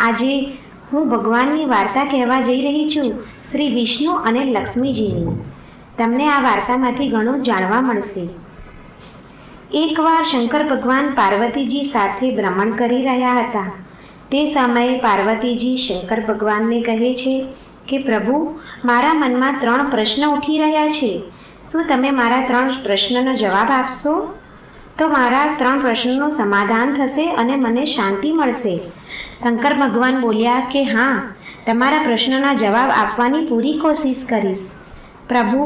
આજે હું ભગવાનની વાર્તા કહેવા જઈ રહી છું, શ્રી વિષ્ણુ અને લક્ષ્મીજીની. તમને આ વાર્તામાંથી ઘણું જાણવા મળશે. એકવાર શંકર ભગવાન પાર્વતીજી સાથે ભ્રમણ કરી રહ્યા હતા. તે સમયે પાર્વતીજી શંકર ભગવાનને કહે છે કે પ્રભુ, મારા મનમાં 3 પ્રશ્ન ઉઠી રહ્યા છે. શું તમે મારા 3 પ્રશ્નનો જવાબ આપશો? તો મારા 3 પ્રશ્નોનું સમાધાન થશે અને મને શાંતિ મળશે. શંકર ભગવાન બોલ્યા કે હા, તમારા પ્રશ્નના જવાબ આપવાની પૂરી કોશિશ કરીશ. પ્રભુ,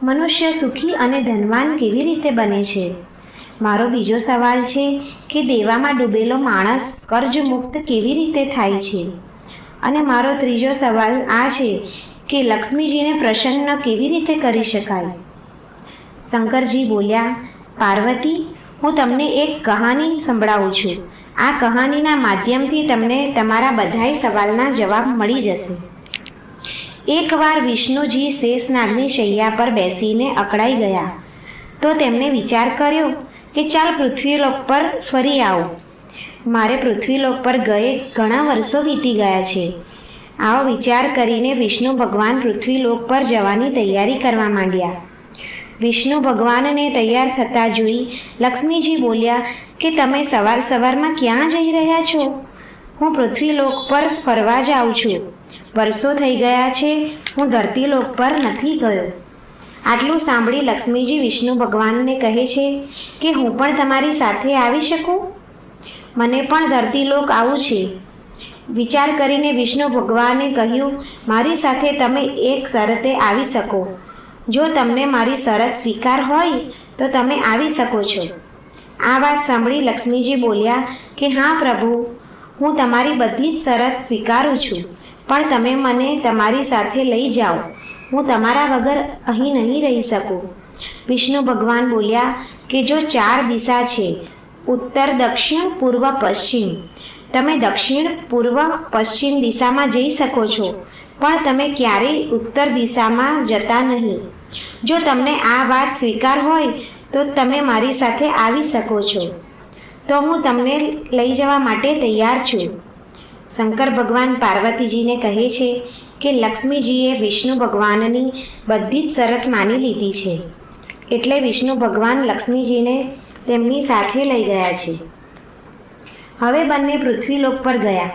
મનુષ્ય સુખી અને ધનવાન કેવી રીતે બને છે? મારો બીજો સવાલ છે કે દેવામાં ડૂબેલો માણસ કર્જમુક્ત કેવી રીતે થાય છે? અને મારો ત્રીજો સવાલ આ છે કે લક્ષ્મીજીને પ્રસન્ન કેવી રીતે કરી શકાય? શંકરજી બોલ્યા, પાર્વતી, હું તમને એક કહાની સંભળાવું છું. આ કહાનીના માધ્યમથી તમને તમારા બધાય સવાલના જવાબ મળી જશે. એકવાર વિષ્ણુજી શેષનાગની શૈયા પર બેસીને અકળાઈ ગયા. તો તેમણે વિચાર કર્યો કે ચાલ પૃથ્વીલોક પર ફરી આવો. મારે પૃથ્વીલોક પર ગયે ઘણા વર્ષો વીતી ગયા છે. આવો વિચાર કરીને વિષ્ણુ ભગવાન પૃથ્વીલોક પર જવાની તૈયારી કરવા માંડ્યા. વિષ્ણુ ભગવાનને તૈયાર થતા જોઈ લક્ષ્મીજી બોલ્યા કે તમે સવારમાં ક્યાં જઈ રહ્યા છો? હું પૃથ્વીલોક પર ફરવા જાઉં છું. વર્ષો થઈ ગયા છે, હું ધરતીલોક પર નથી ગયો. આટલું સાંભળી લક્ષ્મીજી વિષ્ણુ ભગવાનને કહે છે કે હું પણ તમારી સાથે આવી શકું? મને પણ ધરતીલોક આવવું છે. વિચાર કરીને વિષ્ણુ ભગવાને કહ્યું, મારી સાથે તમે એક શરતે આવી શકો. જો તમને મારી શરત સ્વીકાર હોય તો તમે આવી શકો છો. આ વાત સાંભળી લક્ષ્મીજી બોલ્યા કે હા પ્રભુ, હું તમારી બધી જ શરત સ્વીકારું છું, પણ તમે મને તમારી સાથે લઈ જાઓ. હું તમારા વગર અહીં નહીં રહી શકું. વિષ્ણુ ભગવાન બોલ્યા કે જો 4 દિશા છે, ઉત્તર, દક્ષિણ, પૂર્વ, પશ્ચિમ. તમે દક્ષિણ, પૂર્વ, પશ્ચિમ દિશામાં જઈ શકો છો, પણ તમે ક્યારેય ઉત્તર દિશામાં જતા નહીં. જો તમને આ વાત સ્વીકાર હોય તો તમે મારી સાથે આવી શકો છો. તો હું તમને લઈ જવા માટે તૈયાર છું. શંકર ભગવાન પાર્વતીજીને કહે છે કે લક્ષ્મીજીએ વિષ્ણુ ભગવાનની બધી જ શરત માની લીધી છે. એટલે વિષ્ણુ ભગવાન લક્ષ્મીજીને તેમની સાથે લઈ ગયા છે. હવે બંને પૃથ્વીલોક પર ગયા.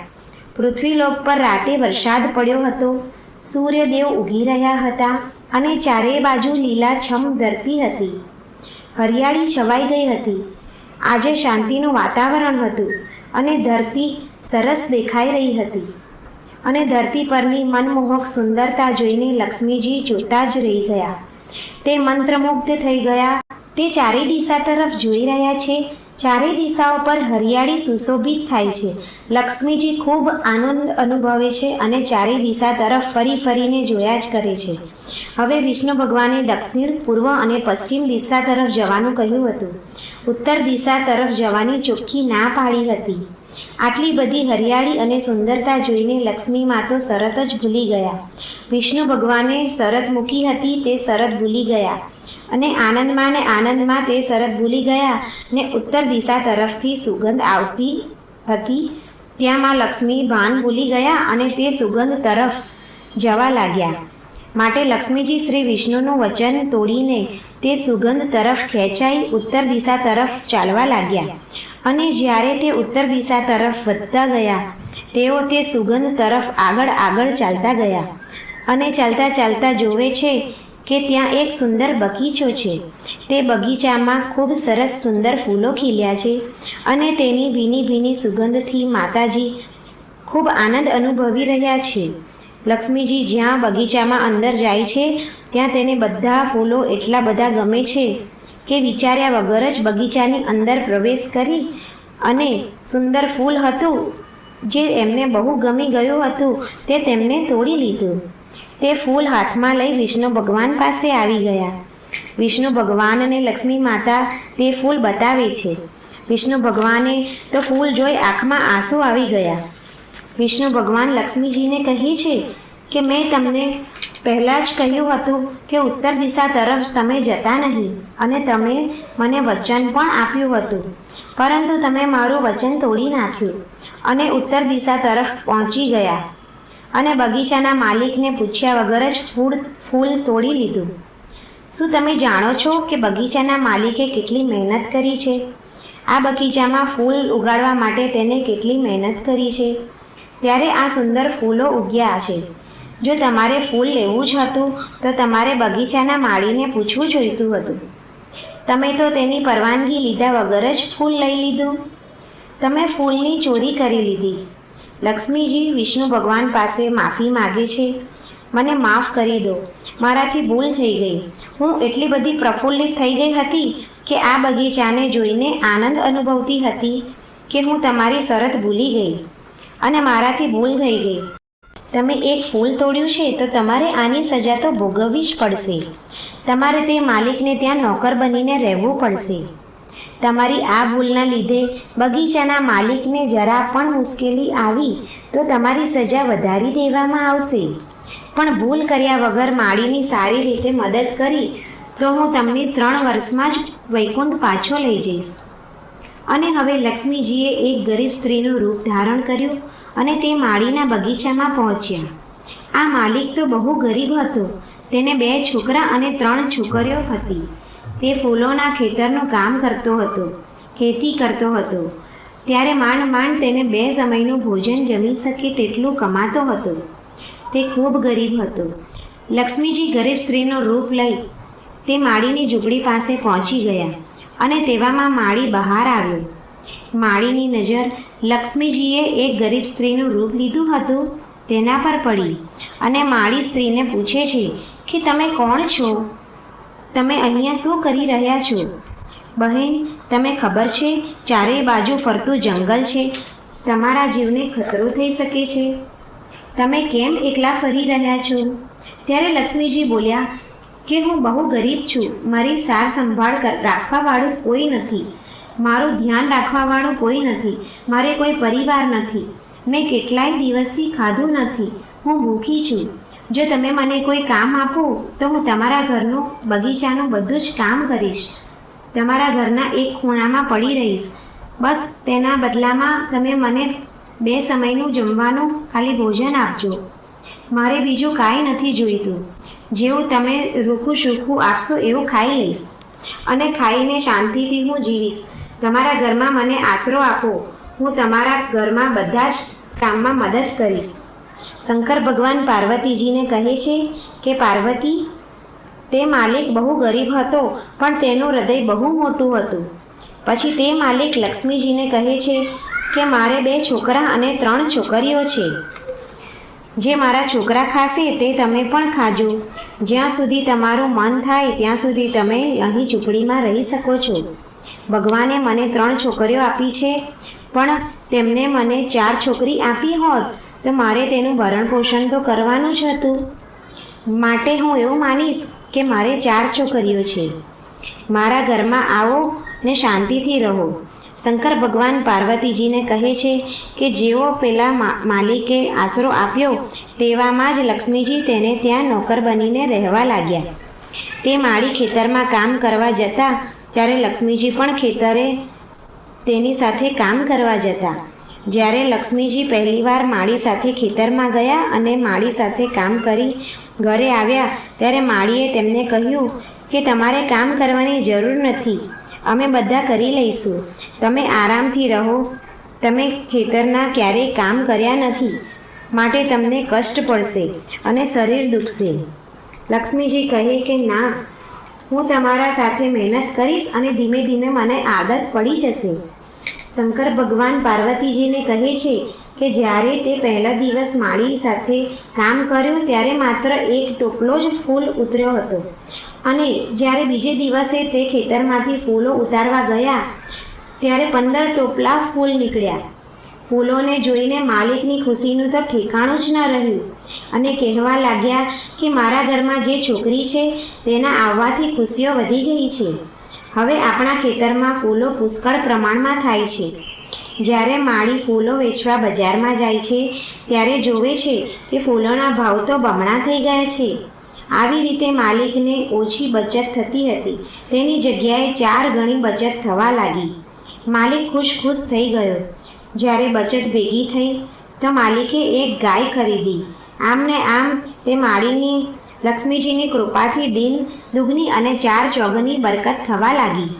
પૃથ્વીલોક પર રાતે વરસાદ પડ્યો હતો. સૂર્યદેવ ઉગી રહ્યા હતા અને ચારે બાજુ લીલાછમ ધરતી હતી. હરિયાળી છવાઈ ગઈ હતી. આજે શાંતિનું વાતાવરણ હતું અને ધરતી સરસ દેખાઈ રહી હતી. અને ધરતી પરની મનમોહક સુંદરતા જોઈને લક્ષ્મીજી જોતા જ રહી ગયા. તે મંત્રમુગ્ધ થઈ ગયા. તે ચારે દિશા તરફ જોઈ રહ્યા છે. ચારે દિશાઓ પર હરિયાળી સુશોભિત થાય છે. લક્ષ્મીજી ખૂબ આનંદ અનુભવે છે અને ચારે દિશા તરફ ફરીને જોયા જ કરે છે. હવે વિષ્ણુ ભગવાને દક્ષિણ, પૂર્વ અને પશ્ચિમ દિશા તરફ જવાનું કહ્યું હતું. ઉત્તર દિશા તરફ જવાની ચોખ્ખી ના પાડી હતી. આટલી બધી હરિયાળી અને સુંદરતા જોઈને લક્ષ્મી મા તો શરત જ ભૂલી ગયા. વિષ્ણુ ભગવાને શરત મૂકી હતી તે શરત ભૂલી ગયા અને આનંદમાં તે શરત ભૂલી ગયા ને ઉત્તર દિશા તરફથી સુગંધ આવતી હતી. ત્યાં માં લક્ષ્મી ભાન ભૂલી ગયા અને તે સુગંધ તરફ જવા લાગ્યા. માટે લક્ષ્મીજી શ્રી વિષ્ણુનું વચન તોડીને તે સુગંધ તરફ ખેંચાઈ ઉત્તર દિશા તરફ ચાલવા લાગ્યા. અને જ્યારે તે ઉત્તર દિશા તરફ વધતા ગયા, તેઓ તે સુગંધ તરફ આગળ ચાલતા ગયા. અને ચાલતા જોવે છે કે ત્યાં એક સુંદર બગીચો છે. તે બગીચામાં ખૂબ સરસ સુંદર ફૂલો ખીલ્યા છે અને તેની ભીની સુગંધથી માતાજી ખૂબ આનંદ અનુભવી રહ્યા છે. લક્ષ્મીજી જ્યાં બગીચામાં અંદર જાય છે ત્યાં તેને બધા ફૂલો એટલા બધા ગમે છે કે વિચાર્યા વગર જ બગીચાની અંદર પ્રવેશ કરી અને સુંદર ફૂલ હતું જે એમને બહુ ગમી ગયું હતું તે તેમને તોડી લીધું. તે ફૂલ હાથમાં લઈ વિષ્ણુ ભગવાન પાસે આવી ગયા. વિષ્ણુ ભગવાનને લક્ષ્મી માતા તે ફૂલ બતાવે છે. વિષ્ણુ ભગવાને તો ફૂલ જોઈ આંખમાં આંસુ આવી ગયા. વિષ્ણુ ભગવાન લક્ષ્મીજીને કહે છે કે મેં તમને પહેલાં જ કહ્યું હતું કે ઉત્તર દિશા તરફ તમે જતા નહીં, અને તમે મને વચન પણ આપ્યું હતું, પરંતુ તમે મારું વચન તોડી નાખ્યું અને ઉત્તર દિશા તરફ પહોંચી ગયા અને બગીચાના માલિકને પૂછ્યા વગર જ ફૂલ તોડી લીધું. શું તમે જાણો છો કે બગીચાના માલિકે કેટલી મહેનત કરી છે? આ બગીચામાં ફૂલ ઉગાડવા માટે તેને કેટલી મહેનત કરી છે, ત્યારે આ સુંદર ફૂલો ઉગ્યા છે. જો તમારે ફૂલ લેવું જ હતું તો તમારે બગીચાના માળીને પૂછવું જોઈતું હતું. તમે તો તેની પરવાનગી લીધા વગર જ ફૂલ લઈ લીધું. તમે ફૂલની ચોરી કરી લીધી. લક્ષ્મીજી વિષ્ણુ ભગવાન પાસે માફી માગે છે. મને માફ કરી દો, મારાથી ભૂલ થઈ ગઈ. હું એટલી બધી પ્રફુલ્લિત થઈ ગઈ હતી કે આ બગીચાને જોઈને આનંદ અનુભવતી હતી કે હું તમારી શરત ભૂલી ગઈ અને મારાથી ભૂલ થઈ ગઈ. તમે એક ફૂલ તોડ્યું છે તો તમારે આની સજા તો ભોગવવી જ પડશે. તમારે તે માલિકને ત્યાં નોકર બનીને રહેવું પડશે. તમારી આ ભૂલના લીધે બગીચાના માલિકને જરા પણ મુશ્કેલી આવી તો તમારી સજા વધારી દેવામાં આવશે. પણ ભૂલ કર્યા વગર માળીની સારી રીતે મદદ કરી તો હું તમને 3 વર્ષમાં જ વૈકુંઠ પાછો લઈ જઈશ. અને હવે લક્ષ્મીજીએ એક ગરીબ સ્ત્રીનું રૂપ ધારણ કર્યું અને તે માળીના બગીચામાં પહોંચ્યા. આ માલિક તો બહુ ગરીબ હતો. તેને 2 છોકરા અને 3 છોકરીઓ હતી. તે ફૂલોના ખેતરનું કામ કરતો હતો, ખેતી કરતો હતો. ત્યારે માંડ તેને 2 સમયનું ભોજન જમી શકે તેટલું કમાતો હતો. તે ખૂબ ગરીબ હતો. લક્ષ્મીજી ગરીબ સ્ત્રીનું રૂપ લઈ તે માળીની ઝૂંપડી પાસે પહોંચી ગયા અને તેવામાં માળી બહાર આવ્યો. માળીની નજર લક્ષ્મીજીએ એક ગરીબ સ્ત્રીનું રૂપ લીધું હતું તેના પર પડી અને માળી સ્ત્રીને પૂછે છે કે તમે કોણ છો? તમે અહીંયા શું કરી રહ્યા છો? બહેન, તમે ખબર છે ચારેય બાજુ ફરતું જંગલ છે. તમારા જીવને ખતરો થઈ શકે છે. તમે કેમ એકલા ફરી રહ્યા છો? ત્યારે લક્ષ્મીજી બોલ્યા કે હું બહુ ગરીબ છું. મારી સાર સંભાળ રાખવાવાળું કોઈ નથી. મારું ધ્યાન રાખવાવાળું કોઈ નથી. મારે કોઈ પરિવાર નથી. મેં કેટલાય દિવસથી ખાધું નથી. હું ભૂખી છું. જો તમે મને કોઈ કામ આપો તો હું તમારા ઘરનું બગીચાનું બધું જ કામ કરીશ. તમારા ઘરના એક ખૂણામાં પડી રહીશ. બસ તેના બદલામાં તમે મને 2 સમયનું જમવાનું ખાલી ભોજન આપજો. મારે બીજું કાંઈ નથી જોઈતું. જેવું તમે રૂખું સૂખું આપશો એવું ખાઈ લઈશ અને ખાઈને શાંતિથી હું જીવીશ. તમારા ઘરમાં મને આશરો આપો. હું તમારા ઘરમાં બધા જ કામમાં મદદ કરીશ. શંકર ભગવાન પાર્વતીજીને કહે છે કે પાર્વતી, તે માલિક બહુ ગરીબ હતો પણ તેનું હૃદય બહુ મોટું હતું. પછી તે માલિક લક્ષ્મીજીને કહે છે કે મારે 2 છોકરા અને 3 છોકરીઓ છે. જે મારા છોકરા ખાશે તે તમે પણ ખાજો. જ્યાં સુધી તમારું મન થાય ત્યાં સુધી તમે અહીં ઝૂંપડીમાં રહી શકો છો. ભગવાને મને 3 છોકરીઓ આપી છે, પણ તેમને મને 4 છોકરી આપી હોત તો મારે તેનું ભરણ પોષણ તો કરવાનું જ હતું. માટે હું એવું માનીશ કે મારે 4 છોકરીઓ છે. મારા ઘરમાં આવો ને શાંતિથી રહો. શંકર ભગવાન પાર્વતીજીને કહે છે કે જેવો પેલા માલિકે આશરો આપ્યો તેવામાં જ લક્ષ્મીજી તેને ત્યાં નોકર બનીને રહેવા લાગ્યા. તે માળી ખેતરમાં કામ કરવા જતા ત્યારે લક્ષ્મીજી પણ ખેતરે તેની સાથે કામ કરવા જતા. જ્યારે લક્ષ્મીજી પહેલીવાર માળી સાથે ખેતરમાં ગયા અને માળી સાથે કામ કરી ઘરે આવ્યા ત્યારે માળીએ તેમને કહ્યું કે તમારે કામ કરવાની જરૂર નથી. અમે બધા કરી લઈશું. તમે આરામથી રહો. તમે ખેતરના ક્યારેય કામ કર્યા નથી, માટે તમને કષ્ટ પડશે અને શરીર દુખશે. લક્ષ્મીજી કહે કે ના, હું તમારા સાથે મહેનત કરીશ અને ધીમે ધીમે મને આદત પડી જશે. શંકર ભગવાન પાર્વતીજીને કહે છે કે જ્યારે તે પહેલા દિવસ માળી સાથે કામ કર્યું ત્યારે માત્ર 1 ટોપલો જ ફૂલ ઉતર્યો હતો અને જ્યારે બીજે દિવસે તે ખેતરમાંથી ફૂલો ઉતારવા ગયા ત્યારે 15 ટોપલા ફૂલ નીકળ્યા. ફૂલોને જોઈને માલિકની ખુશીનું તો ઠેકાણું જ ન રહ્યું અને કહેવા લાગ્યા કે મારા ઘરમાં જે છોકરી છે તેના આવવાથી ખુશીઓ વધી ગઈ છે. હવે આપણા ખેતરમાં ફૂલો પુષ્કળ પ્રમાણમાં થાય છે. જ્યારે માળી ફૂલો વેચવા બજારમાં જાય છે ત્યારે જોવે છે કે ફૂલોના ભાવ તો બમણા થઈ ગયા છે. આવી રીતે માલિકને ઓછી બચત થતી હતી તેની જગ્યાએ 4 ગણી બચત થવા લાગી. માલિક ખુશ થઈ ગયો. જ્યારે બચત ભેગી થઈ તો માલિકે એક ગાય ખરીદી. આમ ને આમ તે માળીની લક્ષ્મીજીની કૃપાથી દિન દુગની અને 4 ચોગની બરકત થવા લાગી.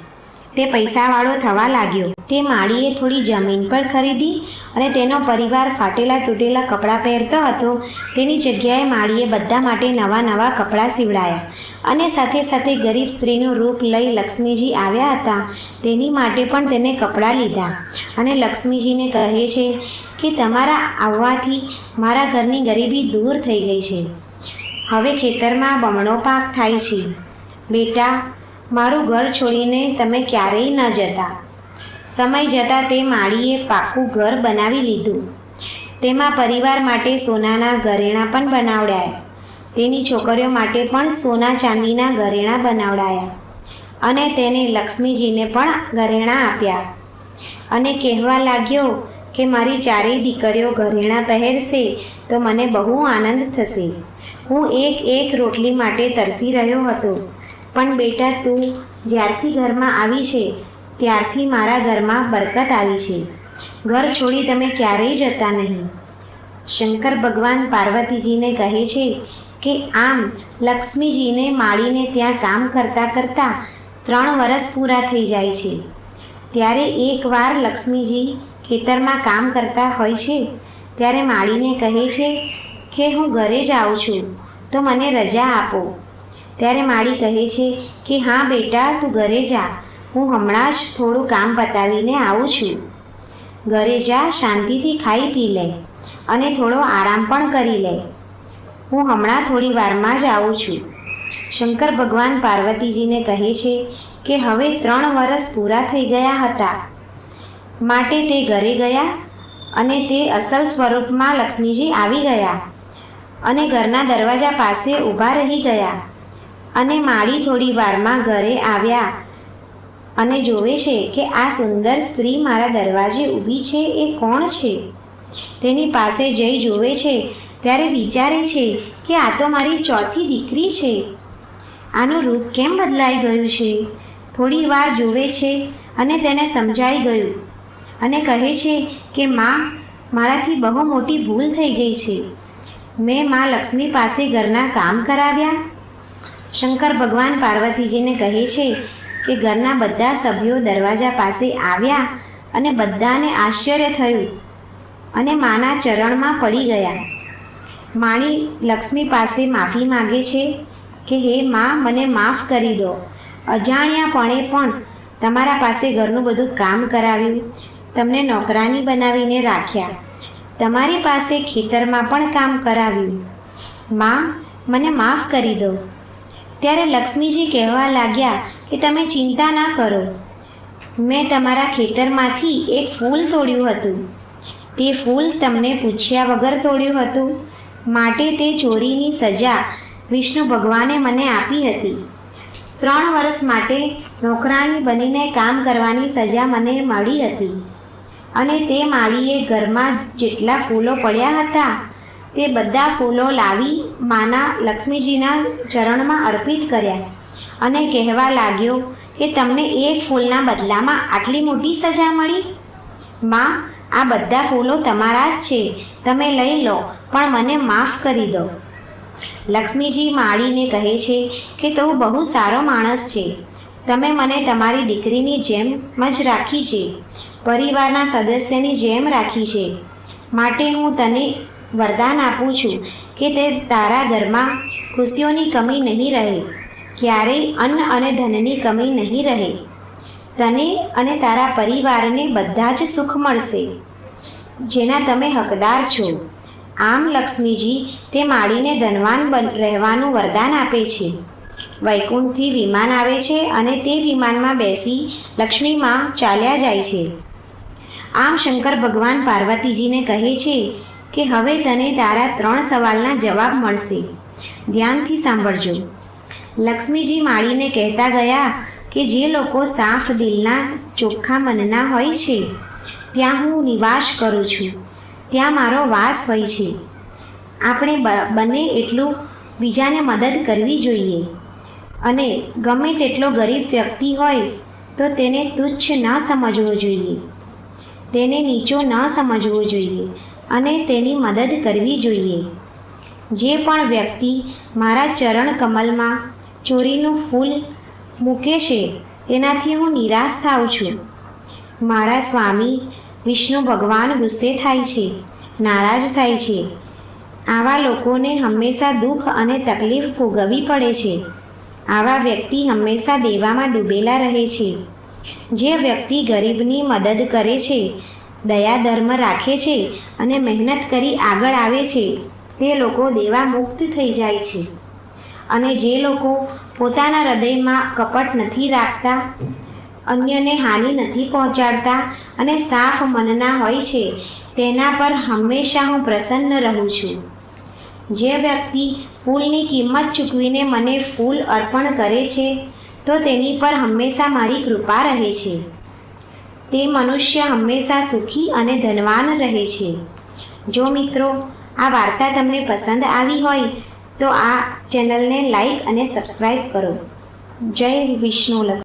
તે પૈસાવાળો થવા લાગ્યો. તે માળીએ થોડી જમીન પણ ખરીદી અને તેનો પરિવાર ફાટેલા તૂટેલા કપડાં પહેરતો હતો તેની જગ્યાએ માળીએ બધા માટે નવા કપડાં સીવડાયા અને સાથે સાથે ગરીબ સ્ત્રીનું રૂપ લઈ લક્ષ્મીજી આવ્યા હતા તેની માટે પણ તેને કપડાં લીધા અને લક્ષ્મીજીને કહે છે કે તમારા આવવાથી મારા ઘરની ગરીબી દૂર થઈ ગઈ છે. હવે ખેતરમાં બમણો પાક થાય છે. બેટા, મારું ઘર છોડીને તમે ક્યારેય ન જતા. સમય જતાં તે માળીએ પાકું ઘર બનાવી લીધું. તેમાં પરિવાર માટે સોનાના ઘરેણાં પણ બનાવડાયા. તેની છોકરીઓ માટે પણ સોના ચાંદીના ઘરેણાં બનાવડાયા અને તેને લક્ષ્મીજીને પણ ઘરેણાં આપ્યા અને કહેવા લાગ્યો કે મારી 4 દીકરીઓ ઘરેણાં પહેરશે તો મને બહુ આનંદ થશે. હું એક રોટલી માટે તરસી રહ્યો હતો, પણ બેટા તું જ્યારથી ઘરમાં આવી છે ત્યારથી મારા ઘરમાં બરકત આવી છે. ઘર છોડી તમે ક્યારેય જતા નહીં. શંકર ભગવાન પાર્વતીજીને કહે છે કે આમ લક્ષ્મીજીને માળીને ત્યાં કામ કરતાં 3 વર્ષ પૂરા થઈ જાય છે. ત્યારે એકવાર લક્ષ્મીજી ખેતરમાં કામ કરતા હોય છે ત્યારે માળીને કહે છે કે હું ઘરે જ આવું છું તો મને રજા આપો. ત્યારે માળી કહે છે કે હા બેટા, તું ઘરે જા, હું હમણાં જ થોડું કામ પતાવીને આવું છું. ઘરે જા, શાંતિથી ખાઈ પી લે અને થોડો આરામ પણ કરી લે. હું હમણાં થોડી વારમાં જ આવું છું. શંકર ભગવાન પાર્વતીજીને કહે છે કે હવે 3 વર્ષ પૂરા થઈ ગયા હતા માટે તે ઘરે ગયા અને તે અસલ સ્વરૂપમાં લક્ષ્મીજી આવી ગયા અને ઘરના દરવાજા પાસે ઊભા રહી ગયા અને માળી થોડી વારમાં ઘરે આવ્યા અને જોવે છે કે આ સુંદર સ્ત્રી મારા દરવાજે ઊભી છે એ કોણ છે. તેની પાસે જઈ જોવે છે ત્યારે વિચારે છે કે આ તો મારી 4થી દીકરી છે. આનું રૂપ કેમ બદલાઈ ગયું છે? થોડી વાર જોવે છે અને તેને સમજાઈ ગયું અને કહે છે કે માં, મારાથી બહુ મોટી ભૂલ થઈ ગઈ છે. મેં માં લક્ષ્મી પાસે ઘરના કામ કરાવ્યા. શંકર ભગવાન પાર્વતીજીને કહે છે કે ઘરના બધા સભ્યો દરવાજા પાસે આવ્યા અને બધાને આશ્ચર્ય થયું અને માના ચરણમાં પડી ગયા. માણી લક્ષ્મી પાસે માફી માગે છે કે હે માં, મને માફ કરી દો. અજાણ્યાપણે પણ તમારા પાસે ઘરનું બધું કામ કરાવ્યું, તમને નોકરાની બનાવીને રાખ્યા, તમારી પાસે ખેતરમાં પણ કામ કરાવ્યું. માં, મને માફ કરી દો. ત્યારે લક્ષ્મીજી કહેવા લાગ્યા કે તમે ચિંતા ના કરો. મેં તમારા ખેતરમાંથી એક ફૂલ તોડ્યું હતું. તે ફૂલ તમને પૂછ્યા વગર તોડ્યું હતું માટે તે ચોરીની સજા વિષ્ણુ ભગવાને મને આપી હતી. 3 વર્ષ માટે નોકરાણી બનીને કામ કરવાની સજા મને મળી હતી અને તે માળીએ ઘરમાં જેટલા ફૂલો પડ્યા હતા તે બધા ફૂલો લાવી માના લક્ષ્મીજીના ચરણમાં અર્પિત કર્યા અને કહેવા લાગ્યો કે તમને એક ફૂલના બદલામાં આટલી મોટી સજા મળી. માં, આ બધા ફૂલો તમારા જ છે, તમે લઈ લો, પણ મને માફ કરી દો. લક્ષ્મીજી માળીને કહે છે કે તું બહુ સારો માણસ છે. તમે મને તમારી દીકરીની જેમ જ રાખી છે, પરિવારના સદસ્યની જેમ રાખી છે. માટે હું તને વરદાન આપું છું કે તે તારા ઘરમાં ખુશીઓની કમી નહીં રહે, ક્યારેય અન્ન અને ધનની કમી નહીં રહે. તને અને તારા પરિવારને બધા જ સુખ મળશે જેના તમે હકદાર છો. આમ લક્ષ્મીજી તે માળીને ધનવાન રહેવાનું વરદાન આપે છે. વૈકુંઠથી વિમાન આવે છે અને તે વિમાનમાં બેસી લક્ષ્મીમાં ચાલ્યા જાય છે. આમ શંકર ભગવાન પાર્વતીજીને કહે છે કે હવે તને તારા 3 સવાલના જવાબ મળશે, ધ્યાનથી સાંભળજો. લક્ષ્મીજી માળીને કહેતા ગયા કે જે લોકો સાફ દિલના ચોખ્ખા મનના હોય છે ત્યાં હું નિવાસ કરું છું, ત્યાં મારો વાસ હોય છે. આપણે બને એટલું બીજાને મદદ કરવી જોઈએ અને ગમે તેટલો ગરીબ વ્યક્તિ હોય તો તેને તુચ્છ ન સમજવો જોઈએ, તેને નીચો ન સમજવો જોઈએ અને તેની મદદ કરવી જોઈએ. જે પણ વ્યક્તિ મારા ચરણ કમલમાં ચોરીનું ફૂલ મૂકે છે તેનાથી હું નિરાશ થાઉં છું. મારા સ્વામી વિષ્ણુ ભગવાન ગુસ્સે થાય છે, નારાજ થાય છે. આવા લોકોને હંમેશા દુઃખ અને તકલીફ ભોગવવી પડે છે. આવા વ્યક્તિ હંમેશા દેવામાં ડૂબેલા રહે છે. જે વ્યક્તિ ગરીબની મદદ કરે છે, દયા ધર્મ રાખે છે અને મહેનત કરી આગળ આવે છે તે લોકો દેવા મુક્ત થઈ જાય છે. અને જે લોકો પોતાના હૃદયમાં કપટ નથી રાખતા, અન્યને હાનિ નથી પહોંચાડતા અને સાફ મનના હોય છે તેના પર હંમેશા હું પ્રસન્ન રહું છું. જે વ્યક્તિ ફૂલની કિંમત ચૂકવીને મને ફૂલ અર્પણ કરે છે તો તેની પર હંમેશા મારી કૃપા રહે છે. તે મનુષ્ય હંમેશા સુખી અને ધનવાન રહે છે. જો મિત્રો આ વાર્તા તમને પસંદ આવી હોય તો આ ચેનલને લાઈક અને સબસ્ક્રાઈબ કરો. જય વિષ્ણુ.